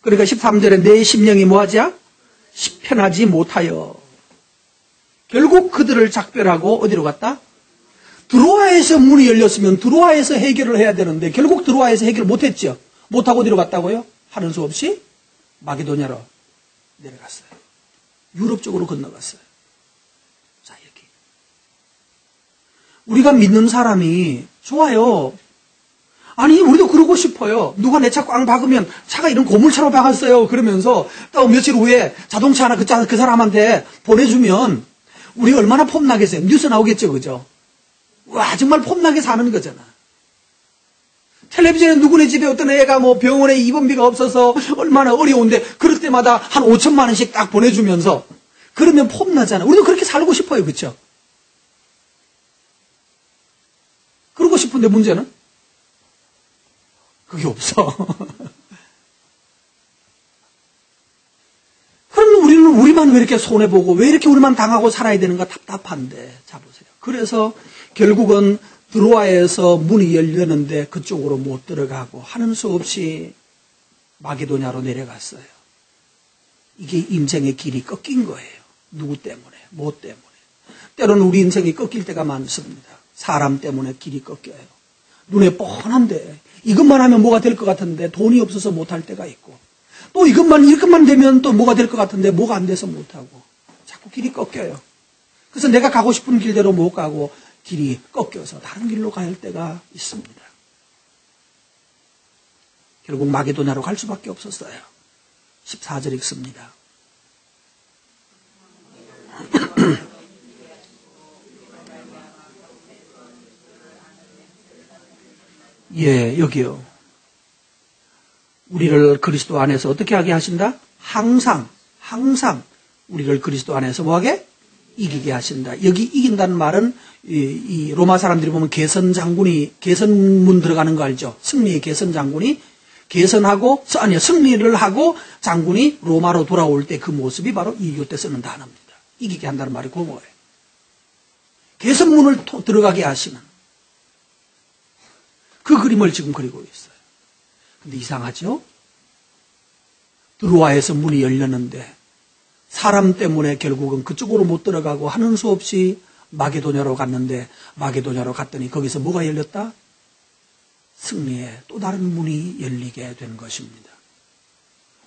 그러니까 13절에 내 심령이 뭐하자? 편하지 못하여 결국 그들을 작별하고 어디로 갔다? 드로아에서 문이 열렸으면 드로아에서 해결을 해야 되는데 결국 드로아에서 해결을 못했죠. 못하고 어디로 갔다고요? 하는 수 없이 마게도냐로 내려갔어요. 유럽 쪽으로 건너갔어요. 자, 이렇게. 우리가 믿는 사람이 좋아요. 아니, 우리도 그러고 싶어요. 누가 내 차 꽝 박으면 차가 이런 고물차로 박았어요. 그러면서 또 며칠 후에 자동차 하나 그 사람한테 보내주면 우리 얼마나 폼나겠어요. 뉴스 나오겠죠. 그죠? 와, 정말 폼나게 사는 거잖아. 텔레비전에 누구네 집에 어떤 애가 뭐 병원에 입원비가 없어서 얼마나 어려운데 그럴 때마다 한 5천만 원씩 딱 보내주면서 그러면 폼나잖아. 우리도 그렇게 살고 싶어요. 그렇죠? 그러고 싶은데 문제는 그게 없어. 그러면 우리는 우리만 왜 이렇게 손해보고 왜 이렇게 우리만 당하고 살아야 되는가 답답한데. 자 보세요. 그래서 결국은 드로아에서 문이 열렸는데 그쪽으로 못 들어가고 하는 수 없이 마게도냐로 내려갔어요. 이게 인생의 길이 꺾인 거예요. 누구 때문에? 뭐 때문에? 때로는 우리 인생이 꺾일 때가 많습니다. 사람 때문에 길이 꺾여요. 눈에 뻔한데 이것만 하면 뭐가 될 것 같은데 돈이 없어서 못할 때가 있고 또 이것만 되면 또 뭐가 될 것 같은데 뭐가 안 돼서 못하고 자꾸 길이 꺾여요. 그래서 내가 가고 싶은 길대로 못 가고 길이 꺾여서 다른 길로 가야 할 때가 있습니다. 결국 마게도냐로 갈 수밖에 없었어요. 14절 읽습니다. 예, 여기요. 우리를 그리스도 안에서 어떻게 하게 하신다? 항상 우리를 그리스도 안에서 뭐하게? 이기게 하신다. 여기 이긴다는 말은 이 로마 사람들이 보면 개선문 들어가는 거 알죠? 승리의 개선 장군이 승리를 하고 장군이 로마로 돌아올 때 그 모습이 바로 이교 때 쓰는 단어입니다. 이기게 한다는 말이 그거예요. 개선문을 들어가게 하시는 그 그림을 지금 그리고 있어요. 근데 이상하죠? 드로아에서 문이 열렸는데 사람 때문에 결국은 그쪽으로 못 들어가고 하는 수 없이 마게도냐로 갔는데 마게도냐로 갔더니 거기서 뭐가 열렸다? 승리의 또 다른 문이 열리게 된 것입니다.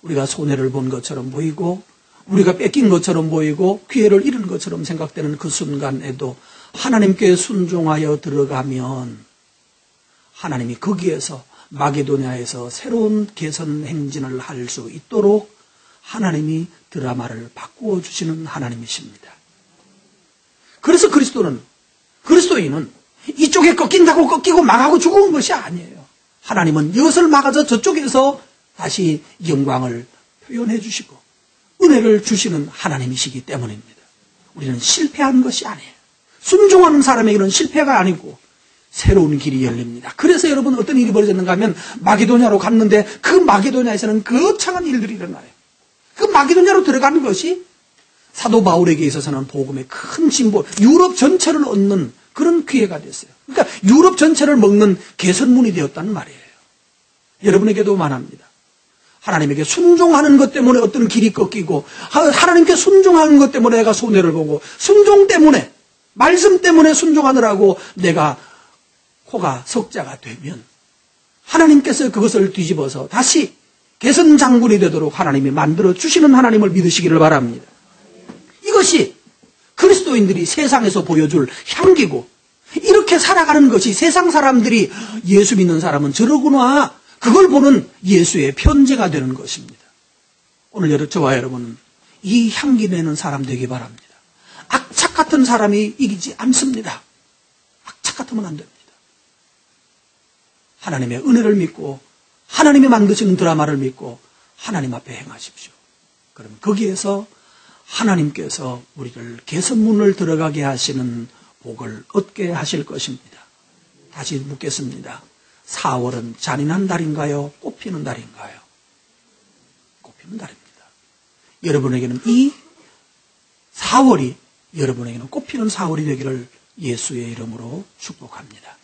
우리가 손해를 본 것처럼 보이고 우리가 뺏긴 것처럼 보이고 기회를 잃은 것처럼 생각되는 그 순간에도 하나님께 순종하여 들어가면 하나님이 거기에서 마게도냐에서 새로운 개선 행진을 할 수 있도록 하나님이 드라마를 바꾸어 주시는 하나님이십니다. 그래서 그리스도인은 이쪽에 꺾인다고 꺾이고 망하고 죽은 것이 아니에요. 하나님은 이것을 막아서 저쪽에서 다시 영광을 표현해 주시고 은혜를 주시는 하나님이시기 때문입니다. 우리는 실패한 것이 아니에요. 순종하는 사람에게는 실패가 아니고 새로운 길이 열립니다. 그래서 여러분 어떤 일이 벌어졌는가 하면 마게도냐로 갔는데 그 마게도냐에서는 거창한 일들이 일어나요. 그 마게도냐로 들어가는 것이 사도 바울에게 있어서는 복음의 큰 진보, 유럽 전체를 얻는 그런 기회가 됐어요. 그러니까 유럽 전체를 먹는 개선문이 되었다는 말이에요. 여러분에게도 말합니다. 하나님에게 순종하는 것 때문에 어떤 길이 꺾이고 하나님께 순종하는 것 때문에 내가 손해를 보고 순종 때문에 말씀 때문에 순종하느라고 내가 코가 석자가 되면 하나님께서 그것을 뒤집어서 다시 개선 장군이 되도록 하나님이 만들어 주시는 하나님을 믿으시기를 바랍니다. 이것이 그리스도인들이 세상에서 보여줄 향기고 이렇게 살아가는 것이 세상 사람들이 예수 믿는 사람은 저러구나 그걸 보는 예수의 편지가 되는 것입니다. 오늘 저와 여러분은 이 향기 내는 사람 되기 바랍니다. 악착 같은 사람이 이기지 않습니다. 악착 같으면 안 됩니다. 하나님의 은혜를 믿고 하나님이 만드시는 드라마를 믿고 하나님 앞에 행하십시오. 그러면 거기에서 하나님께서 우리를 개선문을 들어가게 하시는 복을 얻게 하실 것입니다. 다시 묻겠습니다. 4월은 잔인한 달인가요? 꽃피는 달인가요? 꽃피는 달입니다. 여러분에게는 이 4월이 여러분에게는 꽃피는 4월이 되기를 예수의 이름으로 축복합니다.